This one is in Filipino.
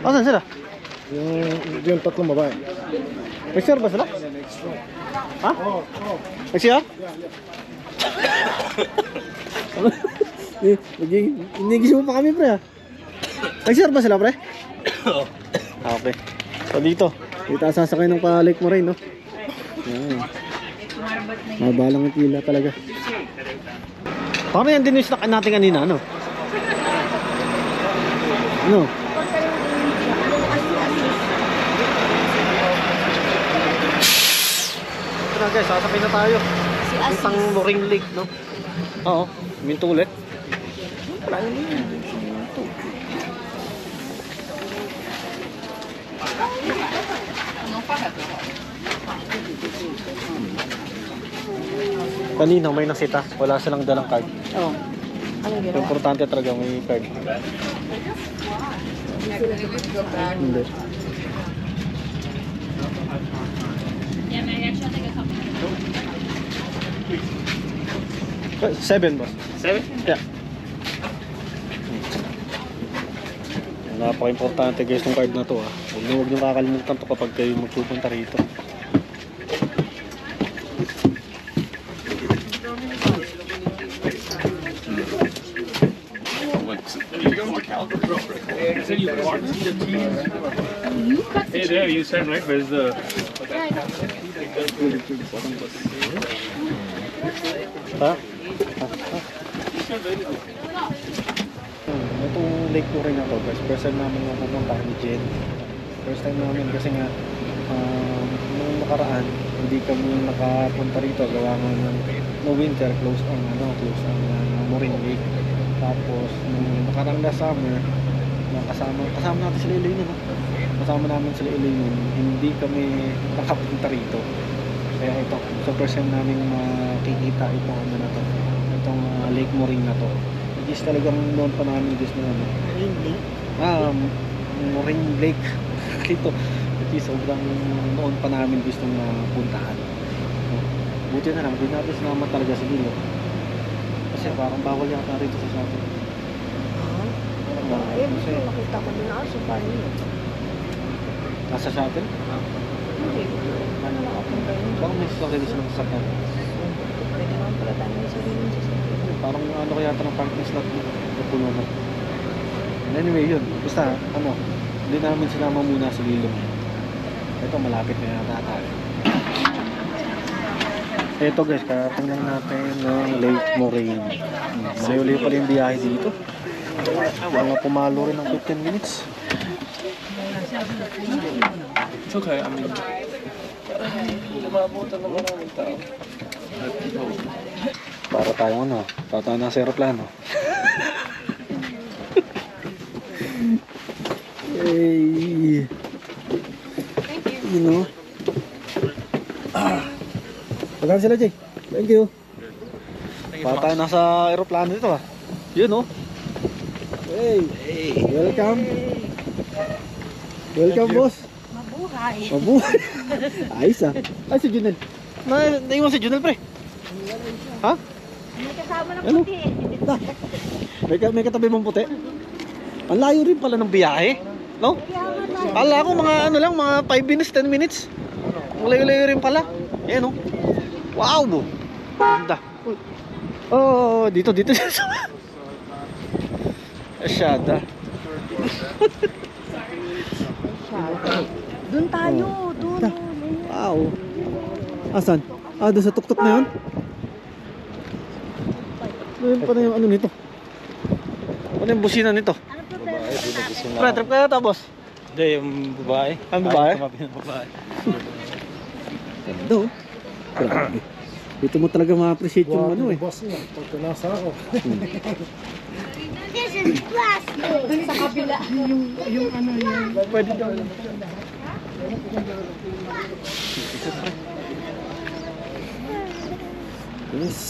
Asan sila? Yung tatlong babae. Nag-share ba sila? Ha? Nag-share? Inigisip mo pa kami, pre, ha? Nag-share ba sila, pre? Okay. So dito sasakay ng pa-Lake Moraine, no? Mabalang yung pila talaga. Paano yan din yung snack natin kanina, no? No? Ito na guys, sasakay na tayo. Puntang Moraine Lake, no? Oo, minto ulit. Wala yun yun. Kanina may nasita, wala silang dalang card. Oo. Anong ginawa? Importante talaga may card. Hindi. Seven, boss. 7? Yeah. Napaka-importante guys ng card na to, ha. Huwag nyo kakalimutan to kapag kayo magpupunta rito. Hey there, you said right, where's the... Ha? Itong Lake Moraine na to guys, first time namin yung pupunta ni Jen. First time namin kasi nga nung nakaraan hindi kami nakapunta rito gawa nga ng no winter, close ang Moraine Lake. Tapos nung nakarang na summer kasama natin sila Elaine, no? Kasama namin sila Elaine, hindi kami nakapunta rito. Kaya ito, so first time namin makikita itong itong Lake Moraine na to. It is talagang noon pa namin gusto na Moraine Lake ito. It is sobrang noon pa namin gusto na puntahan. Buti na lang, hindi natin sinama talaga sa Lilo. Kasi parang bawal yata rito sa atin. Gusto makita ko din ako sa panin. Nasa shuttle? Hindi. Paano makapunta yun? Parang may sasakyan din silang sasakyan. Pwede naman pala tayo ng sarili sa sasakyan. Parang ano kaya ito ng parking slot napuno na. Anyway yun, basta hindi namin sinama muna sa Lilong. Ito malapit na yata tayo. Ito guys, karating lang natin ng Lake Moraine. Malayo-layo pala yung biyahe dito. Mga pumalo rin ng 15 minutes. It's okay, I mean... Para tayong tatawa na sa aeroplano. Hey. You know. Pagkaan sila, Jay. Thank you. Para tayo nasa aeroplano dito, ha. Yun, no. Hey. Welcome. Welcome, boss. Mabuhay. Mabuhay. Ayos, ha. Ay, si Junel. Naiwan si Junel, pre. Ha? May kasama ng Ano? puti. May katabi mong puti? Ang layo rin pala ng biyahe, no? Kala ko mga mga 5 minutes, 10 minutes. Ang layo-layo rin pala. Ayan, no? Wow, bo. Ganda. Oh, dito. Asyada. Doon tayo, doon. Wow. Asan? Doon sa tuktok na yun? Doon pa na yung ano nito? Ano yung busina nito? Pre, trip kaya tapos? Hindi, yung babae. Ang babae? Babae. Ganda, oh. Grabe. Dito mo talaga ma-appreciate yung ano, eh. Boss niya, pagka nasa ako. This is plastic. Doon sa kabila. Yung ano yun. Pwede daw. Yes.